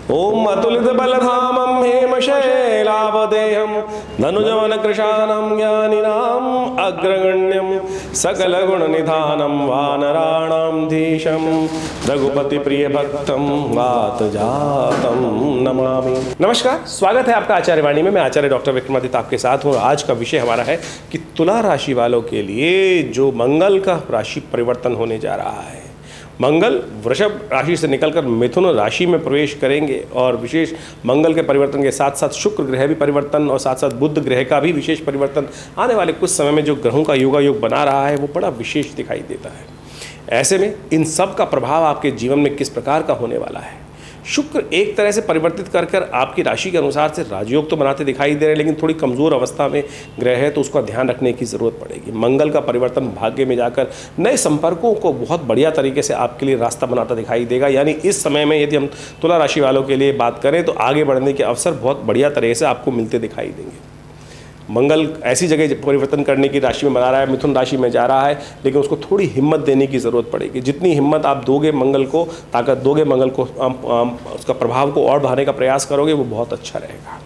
ओम अतुलित बलधामं हेमशैलावदेहं धनुजवन कृशानं ज्ञानिनाम् अग्रगण्यं सकलगुणनिधानं वानराणां धीशं रघुपति प्रिय भक्तं वातजातं नमामि। नमस्कार, स्वागत है आपका आचार्य वाणी में। मैं आचार्य डॉक्टर विक्रमादित्य आपके साथ हूँ। आज का विषय हमारा है कि तुला राशि वालों के लिए जो मंगल का राशि परिवर्तन होने जा रहा है। मंगल वृषभ राशि से निकलकर मिथुन राशि में प्रवेश करेंगे और विशेष मंगल के परिवर्तन के साथ साथ शुक्र ग्रह भी परिवर्तन और साथ साथ बुध ग्रह का भी विशेष परिवर्तन आने वाले कुछ समय में जो ग्रहों का योगायोग बना रहा है वो बड़ा विशेष दिखाई देता है। ऐसे में इन सब का प्रभाव आपके जीवन में किस प्रकार का होने वाला है। शुक्र एक तरह से परिवर्तित कर आपकी राशि के अनुसार से राजयोग तो बनाते दिखाई दे रहे हैं, लेकिन थोड़ी कमज़ोर अवस्था में ग्रह है तो उसका ध्यान रखने की ज़रूरत पड़ेगी। मंगल का परिवर्तन भाग्य में जाकर नए संपर्कों को बहुत बढ़िया तरीके से आपके लिए रास्ता बनाता दिखाई देगा। यानी इस समय में यदि हम तुला राशि वालों के लिए बात करें तो आगे बढ़ने के अवसर बहुत बढ़िया तरीके से आपको मिलते दिखाई देंगे। मंगल ऐसी जगह परिवर्तन करने की राशि में बना रहा है, मिथुन राशि में जा रहा है, लेकिन उसको थोड़ी हिम्मत देने की ज़रूरत पड़ेगी। जितनी हिम्मत आप दोगे मंगल को, ताकत दोगे मंगल को, उसका प्रभाव को और बढ़ाने का प्रयास करोगे, वो बहुत अच्छा रहेगा।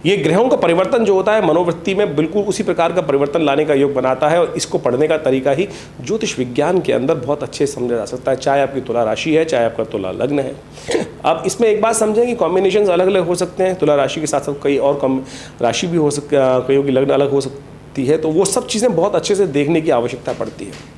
ये ग्रहों का परिवर्तन जो होता है मनोवृत्ति में बिल्कुल उसी प्रकार का परिवर्तन लाने का योग बनाता है और इसको पढ़ने का तरीका ही ज्योतिष विज्ञान के अंदर बहुत अच्छे से समझा जा सकता है, चाहे आपकी तुला राशि है, चाहे आपका तुला लग्न है। अब इसमें एक बात समझें कि कॉम्बिनेशंस अलग अलग हो सकते हैं। तुला राशि के साथ साथ कई और राशि भी हो सकती है, कईयों की लग्न अलग हो सकती है, तो वो सब चीज़ें बहुत अच्छे से देखने की आवश्यकता पड़ती है।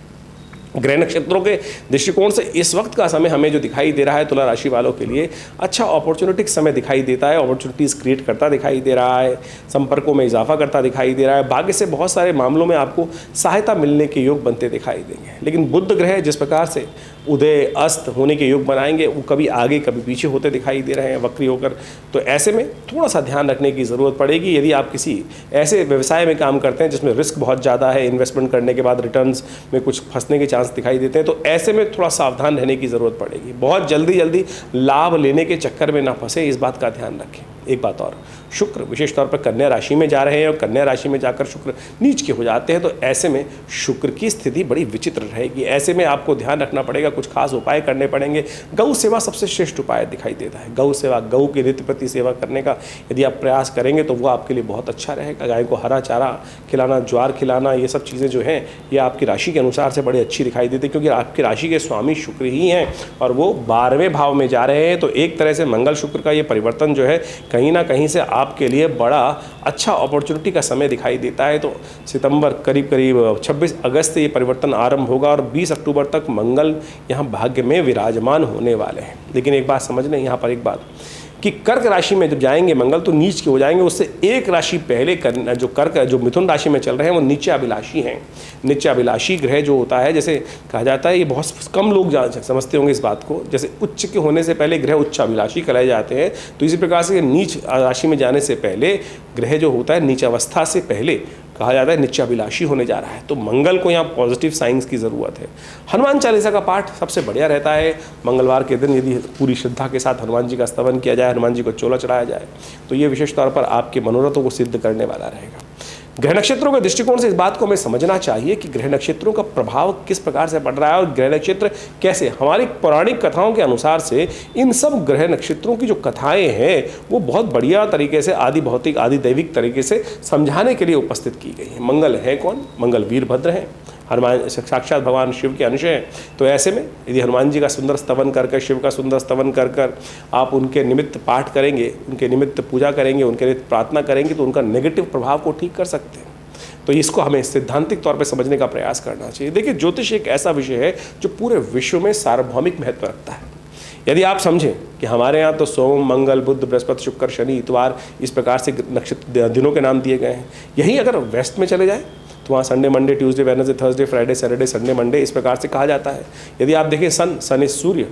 ग्रह नक्षत्रों के दृष्टिकोण से इस वक्त का समय हमें जो दिखाई दे रहा है तुला राशि वालों के लिए अच्छा अपॉर्चुनिटिक समय दिखाई देता है। अपॉर्चुनिटीज़ क्रिएट करता दिखाई दे रहा है, संपर्कों में इजाफा करता दिखाई दे रहा है, भाग्य से बहुत सारे मामलों में आपको सहायता मिलने के योग बनते दिखाई देंगे। लेकिन बुध ग्रह जिस प्रकार से उदय अस्त होने के योग बनाएंगे वो कभी आगे कभी पीछे होते दिखाई दे रहे हैं वक्री होकर, तो ऐसे में थोड़ा सा ध्यान रखने की ज़रूरत पड़ेगी। यदि आप किसी ऐसे व्यवसाय में काम करते हैं जिसमें रिस्क बहुत ज़्यादा है, इन्वेस्टमेंट करने के बाद रिटर्न्स में कुछ फंसने के चांस दिखाई देते हैं, तो ऐसे में थोड़ा सावधान रहने की ज़रूरत पड़ेगी। बहुत जल्दी लाभ लेने के चक्कर में ना फंसे, इस बात का ध्यान रखें। एक बात और, शुक्र विशेष तौर पर कन्या राशि में जा रहे हैं और कन्या राशि में जाकर शुक्र नीच के हो जाते हैं, तो ऐसे में शुक्र की स्थिति बड़ी विचित्र रहेगी। ऐसे में आपको ध्यान रखना पड़ेगा, कुछ खास उपाय करने पड़ेंगे। गौ सेवा सबसे श्रेष्ठ उपाय दिखाई देता है। गौ सेवा, गौ की नित्य प्रति सेवा करने का यदि आप प्रयास करेंगे तो वो आपके लिए बहुत अच्छा रहेगा। गाय को हरा चारा खिलाना, ज्वार खिलाना, ये सब चीज़ें जो हैं ये आपकी राशि के अनुसार से बड़ी अच्छी दिखाई देती है, क्योंकि आपकी राशि के स्वामी शुक्र ही हैं और वो 12वें भाव में जा रहे हैं। तो एक तरह से मंगल शुक्र का ये परिवर्तन जो है कहीं ना कहीं से आपके लिए बड़ा अच्छा अपॉर्चुनिटी का समय दिखाई देता है। तो सितंबर करीब 26 अगस्त से ये परिवर्तन आरंभ होगा और 20 अक्टूबर तक मंगल यहाँ भाग्य में विराजमान होने वाले हैं। लेकिन एक बात समझ लें यहाँ पर एक बात कि कर्क राशि में जब जाएंगे मंगल तो नीच के हो जाएंगे। उससे एक राशि पहले जो मिथुन राशि में चल रहे हैं वो नीचाभिलाषी हैं। नीचाभिलाषी ग्रह जो होता है, जैसे कहा जाता है, ये बहुत कम लोग समझते होंगे इस बात को, जैसे उच्च के होने से पहले ग्रह उच्चाभिलाषी कहलाए जाते हैं, तो इसी प्रकार से नीच राशि में जाने से पहले ग्रह जो होता है नीचावस्था से पहले कहा जाता है नित्याभिलाषी होने जा रहा है। तो मंगल को यहाँ पॉजिटिव साइंस की ज़रूरत है। हनुमान चालीसा का पाठ सबसे बढ़िया रहता है। मंगलवार के दिन यदि पूरी श्रद्धा के साथ हनुमान जी का स्तवन किया जाए, हनुमान जी को चोला चढ़ाया जाए, तो ये विशेष तौर पर आपके मनोरथों को सिद्ध करने वाला रहेगा। ग्रह नक्षत्रों के दृष्टिकोण से इस बात को हमें समझना चाहिए कि ग्रह नक्षत्रों का प्रभाव किस प्रकार से पड़ रहा है और ग्रह नक्षत्र कैसे। हमारी पौराणिक कथाओं के अनुसार से इन सब ग्रह नक्षत्रों की जो कथाएं हैं वो बहुत बढ़िया तरीके से आदि भौतिक आदि दैविक तरीके से समझाने के लिए उपस्थित की गई है। मंगल है कौन? मंगल वीरभद्र हैं, हनुमान साक्षात भगवान शिव के अंश हैं। तो ऐसे में यदि हनुमान जी का सुंदर स्तवन कर शिव का सुंदर स्तवन कर आप उनके निमित्त पाठ करेंगे, उनके निमित्त पूजा करेंगे, उनके निमित्त प्रार्थना करेंगे, तो उनका नेगेटिव प्रभाव को ठीक कर सकते हैं। तो इसको हमें सैद्धांतिक तौर पे समझने का प्रयास करना चाहिए। देखिए, ज्योतिष एक ऐसा विषय है जो पूरे विश्व में सार्वभौमिक महत्व रखता है। यदि आप समझें कि हमारे यहाँ तो सोम, मंगल, बुध, बृहस्पति, शुक्र, शनि, इतवार इस प्रकार से नक्षत्र दिनों के नाम दिए गए हैं, यही अगर वेस्ट में चले जाए तो वहाँ Sunday, Monday, Tuesday, Wednesday, Thursday, Friday, Saturday, Sunday, Monday इस प्रकार से कहा जाता है। यदि आप देखें सन इज सूर्य,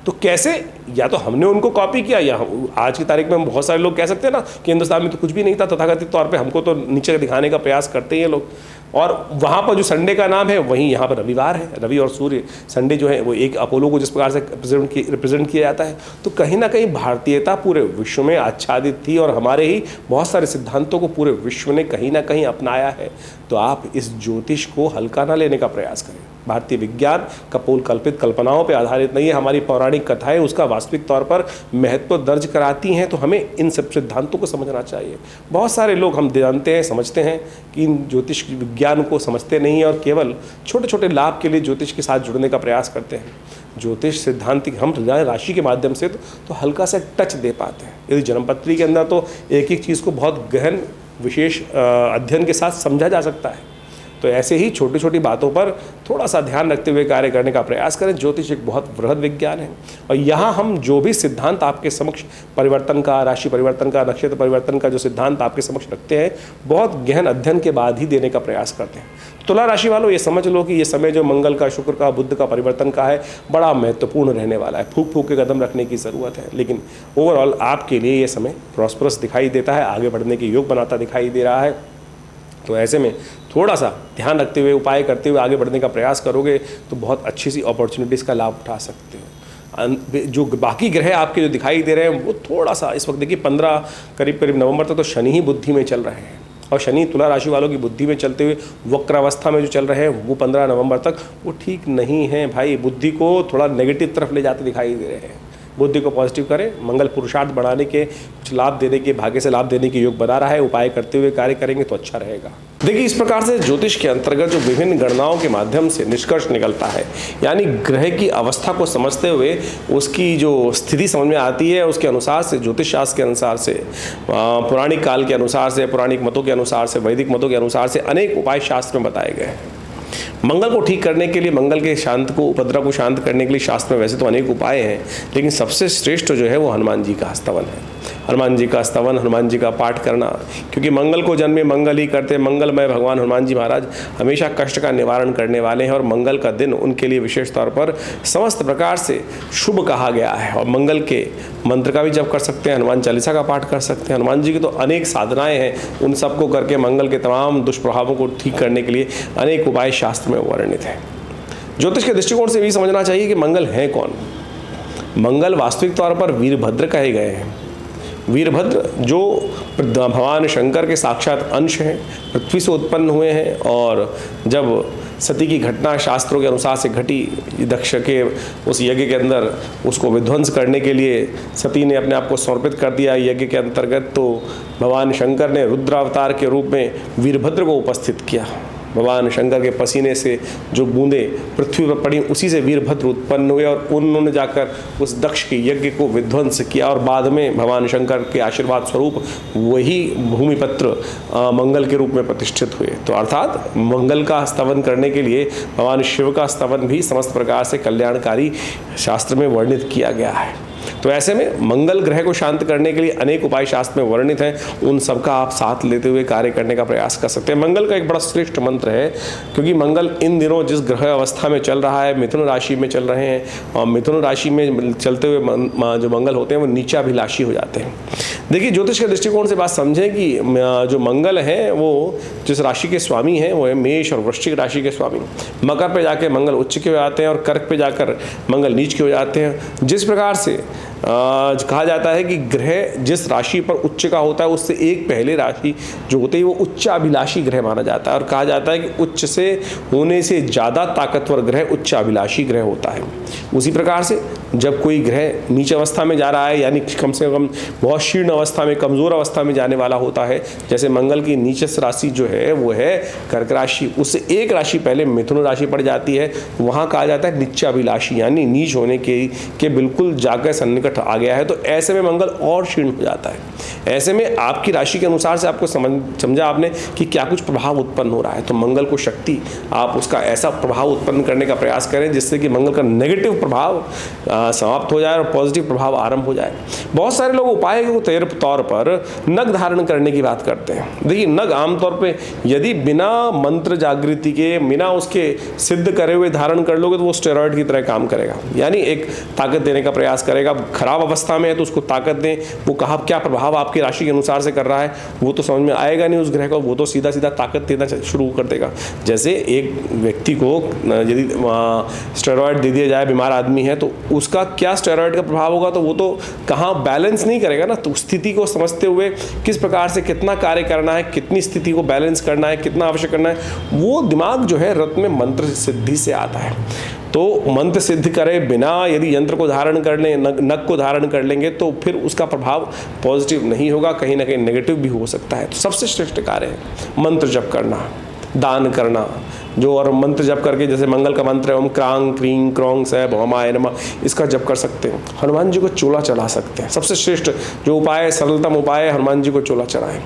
तो कैसे या तो हमने उनको कॉपी किया या आज की तारीख में हम बहुत सारे लोग कह सकते हैं ना कि हिंदुस्तान में तो कुछ भी नहीं था, तथाकथित तौर पे हमको तो नीचे दिखाने का प्रयास करते हैं लोग। और वहाँ पर जो संडे का नाम है वहीं यहाँ पर रविवार है। रवि और सूर्य, संडे जो है वो एक अपोलो को जिस प्रकार से रिप्रेजेंट किया जाता है, तो कहीं ना कहीं भारतीयता पूरे विश्व में आच्छादित थी और हमारे ही बहुत सारे सिद्धांतों को पूरे विश्व ने कहीं ना कहीं अपनाया है। तो आप इस ज्योतिष को हल्का ना लेने का प्रयास करें। भारतीय विज्ञान कपोल कल्पित कल्पनाओं पर आधारित नहीं है। हमारी पौराणिक कथाएं उसका वास्तविक तौर पर महत्व दर्ज कराती हैं, तो हमें इन सब सिद्धांतों को समझना चाहिए। बहुत सारे लोग हम जानते हैं, समझते हैं कि इन ज्योतिष विज्ञान को समझते नहीं हैं और केवल छोटे छोटे लाभ के लिए ज्योतिष के साथ जुड़ने का प्रयास करते हैं। ज्योतिष सिद्धांत हम राशि के माध्यम से तो हल्का सा टच दे पाते हैं। यदि जन्मपत्री के अंदर तो एक एक चीज़ को बहुत गहन विशेष अध्ययन के साथ समझा जा सकता है। तो ऐसे ही छोटी छोटी बातों पर थोड़ा सा ध्यान रखते हुए कार्य करने का प्रयास करें। ज्योतिष एक बहुत बृहद विज्ञान है और यहाँ हम जो भी सिद्धांत आपके समक्ष परिवर्तन का, राशि परिवर्तन का, नक्षत्र परिवर्तन का जो सिद्धांत आपके समक्ष रखते हैं, बहुत गहन अध्ययन के बाद ही देने का प्रयास करते हैं। तुला राशि वालों, ये समझ लो कि ये समय जो मंगल का, शुक्र का, बुध का परिवर्तन का है, बड़ा महत्वपूर्ण रहने वाला है। फूक फूक के कदम रखने की ज़रूरत है, लेकिन ओवरऑल आपके लिए ये समय प्रॉस्परस दिखाई देता है, आगे बढ़ने के योग बनाता दिखाई दे रहा है। तो ऐसे में थोड़ा सा ध्यान रखते हुए, उपाय करते हुए आगे बढ़ने का प्रयास करोगे तो बहुत अच्छी सी अपॉर्चुनिटीज़ का लाभ उठा सकते हो। जो बाकी ग्रह आपके जो दिखाई दे रहे हैं वो थोड़ा सा इस वक्त देखिए 15 करीब नवंबर तक तो शनि ही बुद्धि में चल रहे हैं और शनि तुला राशि वालों की बुद्धि में चलते हुए वक्र अवस्था में जो चल रहे हैं वो 15 नवंबर तक वो ठीक नहीं है भाई। बुद्धि को थोड़ा नेगेटिव तरफ ले जाते दिखाई दे रहे हैं। बुद्धि को पॉजिटिव करें। मंगल पुरुषार्थ बढ़ाने के, कुछ लाभ देने के, भाग्य से लाभ देने के योग बना रहा है। उपाय करते हुए कार्य करेंगे तो अच्छा रहेगा। देखिए, इस प्रकार से ज्योतिष के अंतर्गत जो विभिन्न गणनाओं के माध्यम से निष्कर्ष निकलता है, यानी ग्रह की अवस्था को समझते हुए उसकी जो स्थिति समझ में आती है, उसके अनुसार से, ज्योतिष शास्त्र के अनुसार से, पौराणिक काल के अनुसार से, पौराणिक मतों के अनुसार से, वैदिक मतों के अनुसार से अनेक उपाय शास्त्र में बताए गए हैं। मंगल को ठीक करने के लिए, मंगल के शांत को, उपद्रव को शांत करने के लिए शास्त्र में वैसे तो अनेक उपाय हैं, लेकिन सबसे श्रेष्ठ जो है वो हनुमान जी का स्तवन है। हनुमान जी का स्तवन, हनुमान जी का पाठ करना, क्योंकि मंगल को जन्मे मंगल ही करते, मंगलमय भगवान हनुमान जी महाराज हमेशा कष्ट का निवारण करने वाले हैं और मंगल का दिन उनके लिए विशेष तौर पर समस्त प्रकार से शुभ कहा गया है। और मंगल के मंत्र का भी जप कर सकते हैं, हनुमान चालीसा का पाठ कर सकते हैं। हनुमान जी की तो अनेक साधनाएं हैं, उन सबको करके मंगल के तमाम दुष्प्रभावों को ठीक करने के लिए अनेक उपाय शास्त्र में वर्णित है। ज्योतिष के दृष्टिकोण से भी समझना चाहिए कि मंगल है कौन। मंगल वास्तविक तौर पर वीरभद्र कहे गए हैं। वीरभद्र जो भगवान शंकर के साक्षात अंश हैं, पृथ्वी से उत्पन्न हुए हैं और जब सती की घटना शास्त्रों के अनुसार से घटी, दक्ष के उस यज्ञ के अंदर उसको विध्वंस करने के लिए सती ने अपने आप को समर्पित कर दिया यज्ञ के अंतर्गत, तो भगवान शंकर ने रुद्र अवतार के रूप में वीरभद्र को उपस्थित किया। भगवान शंकर के पसीने से जो बूंदें पृथ्वी पर पड़ी, उसी से वीरभद्र उत्पन्न हुए और उन्होंने जाकर उस दक्ष के यज्ञ को विध्वंस किया और बाद में भगवान शंकर के आशीर्वाद स्वरूप वही भूमिपुत्र मंगल के रूप में प्रतिष्ठित हुए। तो अर्थात मंगल का स्तवन करने के लिए भगवान शिव का स्तवन भी समस्त प्रकार से कल्याणकारी शास्त्र में वर्णित किया गया है। तो ऐसे में मंगल ग्रह को शांत करने के लिए अनेक उपाय शास्त्र में वर्णित हैं, उन सबका आप साथ लेते हुए कार्य करने का प्रयास कर सकते हैं। मंगल का एक बड़ा श्रेष्ठ मंत्र है, क्योंकि मंगल इन दिनों जिस ग्रह अवस्था में चल रहा है, मिथुन राशि में चल रहे हैं, और मिथुन राशि में चलते हुए जो मंगल होते हैं वो नीचाभिलाषी हो जाते हैं। देखिए, ज्योतिष के दृष्टिकोण से बात समझें कि जो मंगल है वो जिस राशि के स्वामी हैं वो है मेष और वृश्चिक राशि के स्वामी। मकर पे जाके मंगल उच्च के हो जाते हैं और कर्क पे जाकर मंगल नीच के हो जाते हैं। जिस प्रकार से कहा जाता है कि ग्रह जिस राशि पर उच्च का होता है उससे एक पहले राशि जो होती है वो उच्चाभिलाषी ग्रह माना जाता है, और कहा जाता है कि उच्च से होने से ज़्यादा ताकतवर ग्रह उच्चाभिलाषी ग्रह होता है। उसी प्रकार से जब कोई ग्रह नीच अवस्था में जा रहा है, यानी कम से कम बहुत शीर्ण अवस्था में, कमज़ोर अवस्था में जाने वाला होता है, जैसे मंगल की नीचस्थ राशि जो है वो है कर्क राशि, उससे एक राशि पहले मिथुन राशि पड़ जाती है, वहाँ कहा जाता है निच्चाभिलाषी, यानी नीच होने के बिल्कुल जाकर सन्निकट आ गया है। तो ऐसे में मंगल और क्षीण हो जाता है। ऐसे में आपकी राशि के अनुसार से आपको समझा आपने कि क्या कुछ प्रभाव उत्पन्न हो रहा है, तो मंगल को शक्ति आप उसका ऐसा प्रभाव उत्पन्न करने का प्रयास करें जिससे कि मंगल का नेगेटिव प्रभाव समाप्त हो जाए और पॉजिटिव प्रभाव आरंभ हो जाए। बहुत सारे लोग उपाय के तौर पर नग धारण करने की बात करते हैं। देखिए, नग आमतौर पे यदि बिना मंत्र जागृति के, बिना उसके सिद्ध करे हुए धारण कर लोगे तो वो स्टेरॉइड की तरह काम करेगा, यानी एक ताकत देने का प्रयास करेगा, खराब अवस्था में है तो उसको ताकत दें, वो कहाँ क्या प्रभाव आपकी राशि के अनुसार से कर रहा है वो तो समझ में आएगा नहीं उस ग्रह को, वो तो सीधा सीधा ताकत देना शुरू कर देगा। जैसे एक व्यक्ति को यदि स्टेरॉयड दे दिया जाए, बीमार आदमी है, तो उसका क्या स्टेरॉयड का प्रभाव होगा, तो वो तो कहाँ बैलेंस नहीं करेगा ना। तो स्थिति को समझते हुए किस प्रकार से कितना कार्य करना है, कितनी स्थिति को बैलेंस करना है, कितना आवश्यक करना है, वो दिमाग जो है रत्न में मंत्र सिद्धि से आता है। तो मंत्र सिद्ध करे बिना यदि यंत्र को धारण कर लें, नग को धारण कर लेंगे, तो फिर उसका प्रभाव पॉजिटिव नहीं होगा, कहीं ना कहीं नेगेटिव भी हो सकता है। तो सबसे श्रेष्ठ कार्य है मंत्र जप करना, दान करना, जो और मंत्र जप करके जैसे मंगल का मंत्र है ओम क्रांग क्रीं क्रौंग सै भवामाय नमः, इसका जप कर सकते हैं। हनुमान जी को चोला चढ़ा सकते हैं। सबसे श्रेष्ठ जो उपाय है, सरलतम उपाय है, हनुमान जी को चोला चढ़ाएं।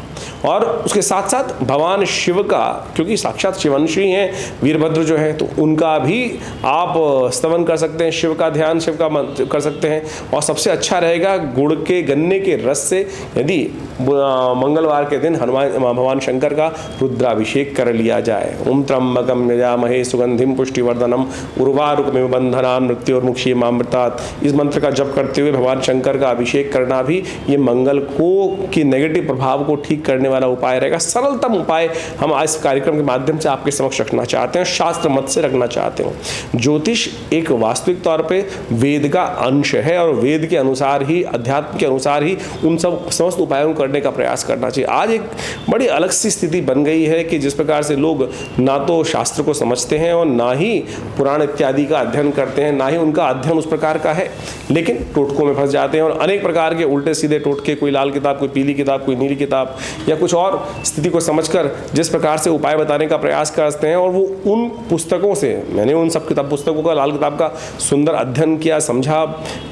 और उसके साथ साथ भगवान शिव का, क्योंकि साक्षात शिवंशी हैं वीरभद्र जो है, तो उनका भी आप स्तवन कर सकते हैं, शिव का ध्यान, शिव का मंत्र कर सकते हैं। और सबसे अच्छा रहेगा गुड़ के गन्ने के रस से यदि मंगलवार के दिन भगवान शंकर का रुद्राभिषेक कर लिया जाए। ओम त्र्यंबकम यजामहे सुगंधिम पुष्टिवर्धनम उर्वारुकमिव बंधनान् मृत्योर्मुक्षीयमामृतात्, इस मंत्र का जप करते हुए भगवान शंकर का अभिषेक करना भी ये मंगल को की नेगेटिव प्रभाव को ठीक करने वाला उपाय रहेगा। सरलतम उपाय हम आज कार्यक्रम के माध्यम से आपके समक्ष रखना चाहते हैं, शास्त्र मत से रखना चाहते हैं। ज्योतिष एक वास्तविक तौर पे वेद का अंश है और वेद के अनुसार ही, अध्यात्म के अनुसार ही उन सब समस्त उपायों को करने का प्रयास करना चाहिए। आज एक बड़ी अलग सी स्थिति बन गई है कि जिस प्रकार से लोग ना तो शास्त्र को समझते हैं और ना ही पुराण इत्यादि का अध्ययन करते हैं, ना ही उनका अध्ययन उस प्रकार का है, लेकिन टोटकों में फंस जाते हैं और अनेक प्रकार के उल्टे सीधे टोटके, कोई लाल किताब, कोई पीली किताब, कोई नीली किताब या कुछ और स्थिति को समझकर जिस प्रकार से उपाय बताने का प्रयास करते हैं। और वो उन पुस्तकों से, मैंने उन सब किताब पुस्तकों का, लाल किताब का सुंदर अध्ययन किया, समझा।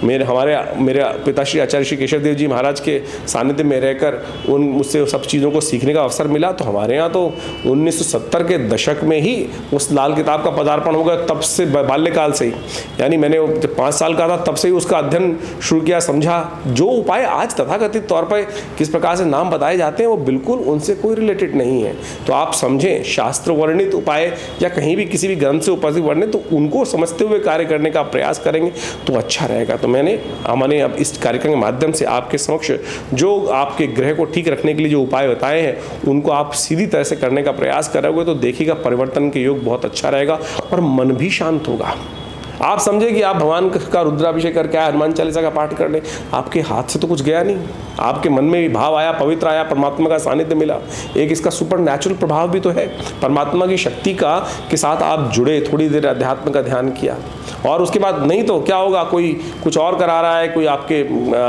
मेरे पिताश्री आचार्य श्री केशव देव जी महाराज के सानिध्य में रहकर मुझसे सब चीज़ों को सीखने का अवसर मिला। तो हमारे यहाँ तो 1970 के दशक में ही उस लाल किताब का पदार्पण हो गया, तब से बाल्यकाल से ही, यानी मैंने जब 5 साल का था तब से ही उसका अध्ययन शुरू किया, समझा। जो उपाय आज तथाकथित तौर पर किस प्रकार से नाम बताए जाते हैं वो बिल्कुल उनसे कोई रिलेटेड नहीं है। तो आप समझें, शास्त्र वर्णित उपाय या कहीं भी किसी भी ग्रंथ से उपाय वर्णित, तो उनको समझते हुए कार्य करने का प्रयास करेंगे तो अच्छा रहेगा। तो हमने अब इस कार्यक्रम के माध्यम से आपके समक्ष जो आपके ग्रह को ठीक रखने के लिए जो उपाय बताए हैं उनको आप सीधी तरह से करने का प्रयास करोगे तो देखिएगा परिवर्तन के योग बहुत अच्छा रहेगा और मन भी शांत होगा। आप समझे कि आप भगवान का रुद्राभिषेक करके आए, हनुमान चालीसा का पाठ कर लें, आपके हाथ से तो कुछ गया नहीं, आपके मन में भी भाव आया, पवित्र आया, परमात्मा का सानिध्य मिला। एक इसका सुपर नेचुरल प्रभाव भी तो है, परमात्मा की शक्ति का के साथ आप जुड़े, थोड़ी देर अध्यात्म का ध्यान किया। और उसके बाद नहीं तो क्या होगा, कोई कुछ और करा रहा है, कोई आपके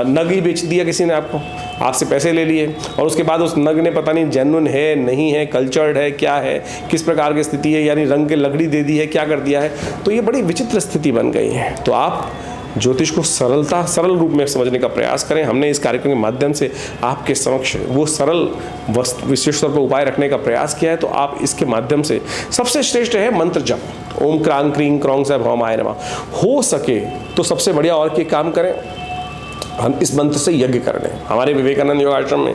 नग ही बेच दिया किसी ने आपको, आपसे पैसे ले लिए और उसके बाद उस नग ने पता नहीं जेन्युइन है नहीं है, कल्चर्ड है क्या है, किस प्रकार की स्थिति है, यानी रंग के लकड़ी दे दी है, क्या कर दिया है। तो ये बड़ी विचित्र स्थिति बन गई है। तो आप ज्योतिष को सरल रूप में समझने का प्रयास करें। हमने इस कार्यक्रम के माध्यम से आपके समक्ष वो सरल विशेष तौर पर उपाय रखने का प्रयास किया है। तो आप इसके माध्यम से सबसे श्रेष्ठ है मंत्र जप, ओम क्रांग क्रीं क्रौंग सै भवामाय नमः। हो सके तो सबसे बढ़िया और के काम करें, हम इस मंत्र से यज्ञ कर लें। हमारे विवेकानंद योग आश्रम में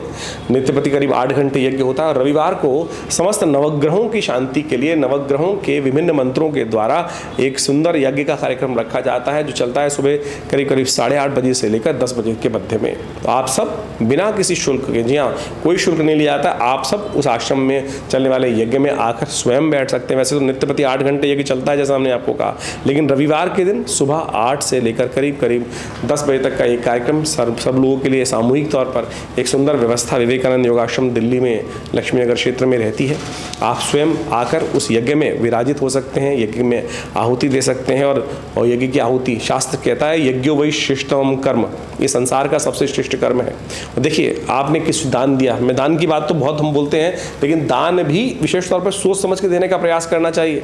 नित्य प्रति करीब 8 घंटे यज्ञ होता है और रविवार को समस्त नवग्रहों की शांति के लिए नवग्रहों के विभिन्न मंत्रों के द्वारा एक सुंदर यज्ञ का कार्यक्रम रखा जाता है जो चलता है सुबह करीब 8:30 बजे से लेकर 10 बजे के मध्य में। तो आप सब बिना किसी शुल्क के, जी हाँ कोई शुल्क नहीं लिया जाता, आप सब उस आश्रम में चलने वाले यज्ञ में आकर स्वयं बैठ सकते हैं। वैसे तो नित्य प्रति 8 घंटे यज्ञ चलता है जैसा हमने आपको कहा, लेकिन रविवार के दिन सुबह 8 से लेकर करीब 10 बजे तक का एक कार्यक्रम सब लोगों के लिए सामूहिक तौर पर एक सुंदर व्यवस्था विवेकानंद योगाश्रम दिल्ली में लक्ष्मी नगर क्षेत्र में रहती है। आप स्वयं आकर उस यज्ञ में विराजित हो सकते हैं, यज्ञ में आहुति दे सकते हैं। और यज्ञ की आहुति, शास्त्र कहता है यज्ञो वही श्रेष्ठतम कर्म, ये संसार का सबसे श्रेष्ठ कर्म है। देखिए आपने किस दान दिया, मैं दान की बात तो बहुत हम बोलते हैं, लेकिन दान भी विशेष तौर पर सोच समझ के देने का प्रयास करना चाहिए।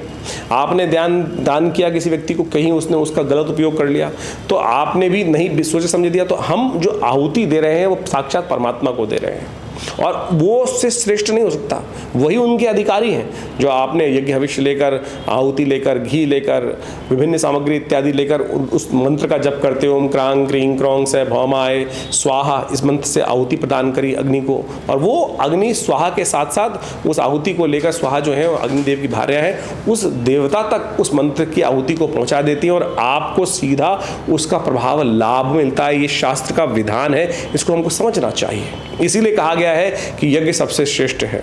आपने दान किया किसी व्यक्ति को, कहीं उसने उसका गलत उपयोग कर लिया तो आपने भी नहीं सोचे समझे दिया, तो हम जो आहुति दे रहे हैं वो साक्षात परमात्मा को दे रहे हैं। और वो उससे श्रेष्ठ नहीं हो सकता, वही उनके अधिकारी हैं। जो आपने यज्ञ हविष्य लेकर, आहुति लेकर, घी लेकर, विभिन्न सामग्री इत्यादि लेकर उस मंत्र का जप करते हो, ओम क्रांग क्रीं क्रौंग से भौमाय स्वाहा, इस मंत्र से आहुति प्रदान करी अग्नि को, और वो अग्नि स्वाहा के साथ साथ उस आहुति को लेकर, स्वाहा जो है अग्निदेव की भार्या है, उस देवता तक उस मंत्र की आहुति को पहुंचा देती है और आपको सीधा उसका प्रभाव लाभ मिलता है। ये शास्त्र का विधान है, इसको हमको समझना चाहिए। इसीलिए कहा गया है कि यज्ञ सबसे श्रेष्ठ है।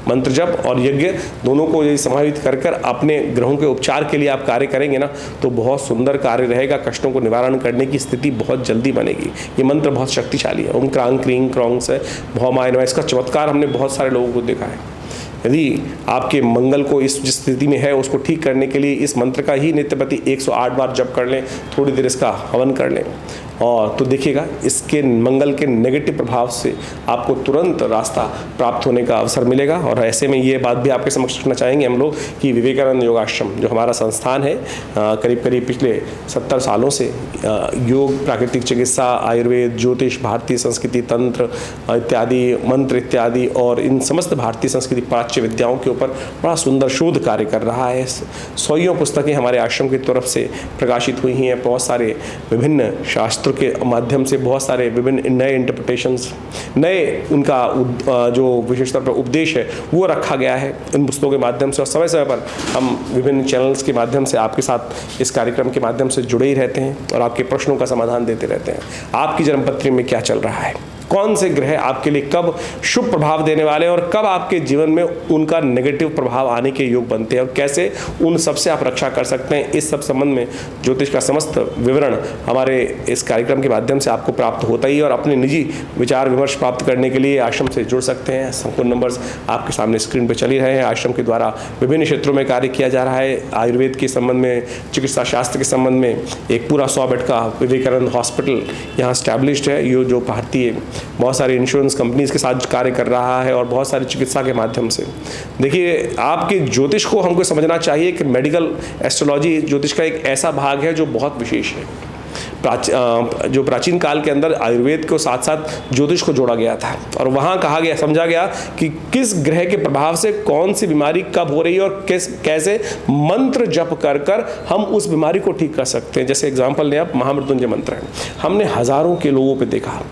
मंत्र जप और यज्ञ दोनों को यदि समाहित कर कर अपने ग्रहों के उपचार के लिए आप कार्य करेंगे ना, तो बहुत सुंदर कार्य रहेगा। कष्टों को निवारण करने की स्थिति बहुत जल्दी बनेगी। ये मंत्र बहुत शक्तिशाली है। ओम क्रांग क्रीं क्रौंग से भौमाय नमः, इसका चमत्कार हमने बहुत सारे लोगों को देखा है। यदि आपके मंगल को इस जिस स्थिति में है उसको ठीक करने के लिए इस मंत्र का ही नित्यप्रति 108 बार जप कर लें, थोड़ी देर इसका हवन कर लें, और तो देखिएगा इसके मंगल के नेगेटिव प्रभाव से आपको तुरंत रास्ता प्राप्त होने का अवसर मिलेगा। और ऐसे में ये बात भी आपके समक्ष रखना चाहेंगे हम लोग कि विवेकानंद योगाश्रम जो हमारा संस्थान है, करीब करीब पिछले 70 सालों से योग, प्राकृतिक चिकित्सा, आयुर्वेद, ज्योतिष, भारतीय संस्कृति, तंत्र इत्यादि, मंत्र इत्यादि और इन समस्त भारतीय संस्कृति प्राच्य विद्याओं के ऊपर बड़ा सुंदर शोध कार्य कर रहा है। 100 पुस्तकें हमारे आश्रम की तरफ से प्रकाशित हुई हैं। बहुत सारे विभिन्न शास्त्र के माध्यम से बहुत सारे विभिन्न नए इंटरप्रिटेशंस, नए उनका जो विशेष तौर पर उपदेश है वो रखा गया है इन पुस्तकों के माध्यम से। और समय समय पर हम विभिन्न चैनल्स के माध्यम से आपके साथ इस कार्यक्रम के माध्यम से जुड़े ही रहते हैं और आपके प्रश्नों का समाधान देते रहते हैं। आपकी जन्मपत्री में क्या चल रहा है, कौन से ग्रह आपके लिए कब शुभ प्रभाव देने वाले हैं और कब आपके जीवन में उनका नेगेटिव प्रभाव आने के योग बनते हैं और कैसे उन सब से आप रक्षा कर सकते हैं, इस सब संबंध में ज्योतिष का समस्त विवरण हमारे इस कार्यक्रम के माध्यम से आपको प्राप्त होता ही। और अपने निजी विचार विमर्श प्राप्त करने के लिए आश्रम से जुड़ सकते हैं। संपूर्ण नंबर्स आपके सामने स्क्रीन पर चल ही रहे हैं। आश्रम के द्वारा विभिन्न क्षेत्रों में कार्य किया जा रहा है। आयुर्वेद के संबंध में, चिकित्सा शास्त्र के संबंध में एक पूरा 100 बेड का विवेकानंद हॉस्पिटल यहाँ स्टैब्लिश्ड है, ये जो भारतीय बहुत सारे इंश्योरेंस कंपनीज के साथ कार्य कर रहा है और बहुत सारी चिकित्सा के माध्यम से। देखिए, आपके ज्योतिष को हमको समझना चाहिए कि मेडिकल एस्ट्रोलॉजी ज्योतिष का एक ऐसा भाग है जो बहुत विशेष है। जो प्राचीन काल के अंदर आयुर्वेद को साथ साथ ज्योतिष को जोड़ा गया था और वहाँ कहा गया, समझा गया कि किस ग्रह के प्रभाव से कौन सी बीमारी कब हो रही है और कैसे मंत्र जप कर कर हम उस बीमारी को ठीक कर सकते हैं। जैसे एग्जाम्पल लें आप, महामृत्युंजय मंत्र है। हमने हजारों के लोगों पे देखा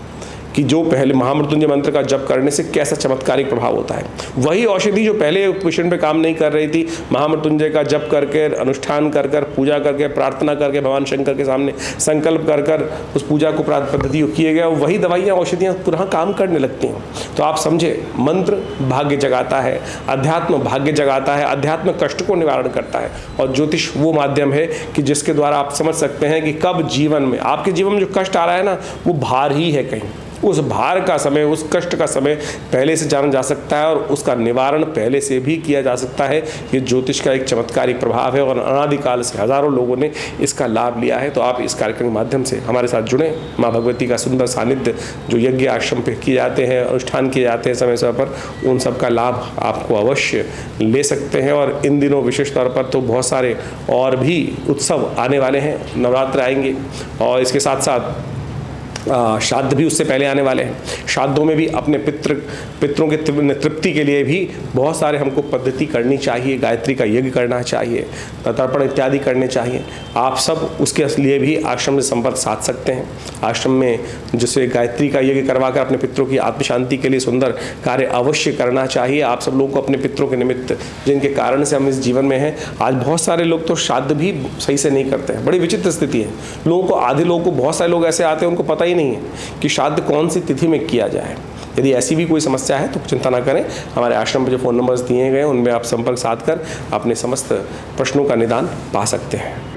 कि जो पहले महामृत्युंजय मंत्र का जप करने से कैसा चमत्कारिक प्रभाव होता है। वही औषधि जो पहले पेशेंट पे काम नहीं कर रही थी, महामृत्युंजय का जप करके, अनुष्ठान कर कर, पूजा करके, प्रार्थना करके, भगवान शंकर के सामने संकल्प कर कर उस पूजा को पद्धति किए गए, वही दवाइयाँ औषधियाँ पुनः काम करने लगती हैं। तो आप समझे, मंत्र भाग्य जगाता है, अध्यात्म भाग्य जगाता है, अध्यात्म कष्ट को निवारण करता है और ज्योतिष वो माध्यम है कि जिसके द्वारा आप समझ सकते हैं कि कब जीवन में, आपके जीवन में जो कष्ट आ रहा है ना, वो भार ही है कहीं। उस भार का समय, उस कष्ट का समय पहले से जाना जा सकता है और उसका निवारण पहले से भी किया जा सकता है। ये ज्योतिष का एक चमत्कारिक प्रभाव है और अनादिकाल से हजारों लोगों ने इसका लाभ लिया है। तो आप इस कार्यक्रम के माध्यम से हमारे साथ जुड़ें। माँ भगवती का सुंदर सानिध्य जो यज्ञ आश्रम पे किए जाते हैं, अनुष्ठान किए जाते हैं समय समय पर, उन सब का लाभ आपको अवश्य ले सकते हैं। और इन दिनों विशेष तौर पर तो बहुत सारे और भी उत्सव आने वाले हैं, नवरात्र आएंगे और इसके साथ साथ श्राद्ध भी उससे पहले आने वाले हैं। श्राद्धों में भी अपने पितरों के तृप्ति के लिए भी बहुत सारे हमको पद्धति करनी चाहिए। गायत्री का यज्ञ करना चाहिए, तर्पण इत्यादि करने चाहिए। आप सब उसके लिए भी आश्रम से संपर्क साध सकते हैं। आश्रम में जैसे गायत्री का यज्ञ करवा कर अपने पितरों की आत्म शांति के लिए सुंदर कार्य अवश्य करना चाहिए। आप सब लोगों को अपने पितरों के निमित्त, जिनके कारण से हम इस जीवन में हैं, आज बहुत सारे लोग तो श्राद्ध भी सही से नहीं करते हैं। बड़ी विचित्र स्थिति है। लोगों को, आधे लोगों को, बहुत सारे लोग ऐसे आते हैं उनको पता ही नहीं है कि श्राद्ध कौन सी तिथि में किया जाए। यदि ऐसी भी कोई समस्या है तो चिंता ना करें, हमारे आश्रम पर जो फ़ोन नंबर्स दिए गए हैं उनमें आप संपर्क साध कर अपने समस्त प्रश्नों का निदान पा सकते हैं।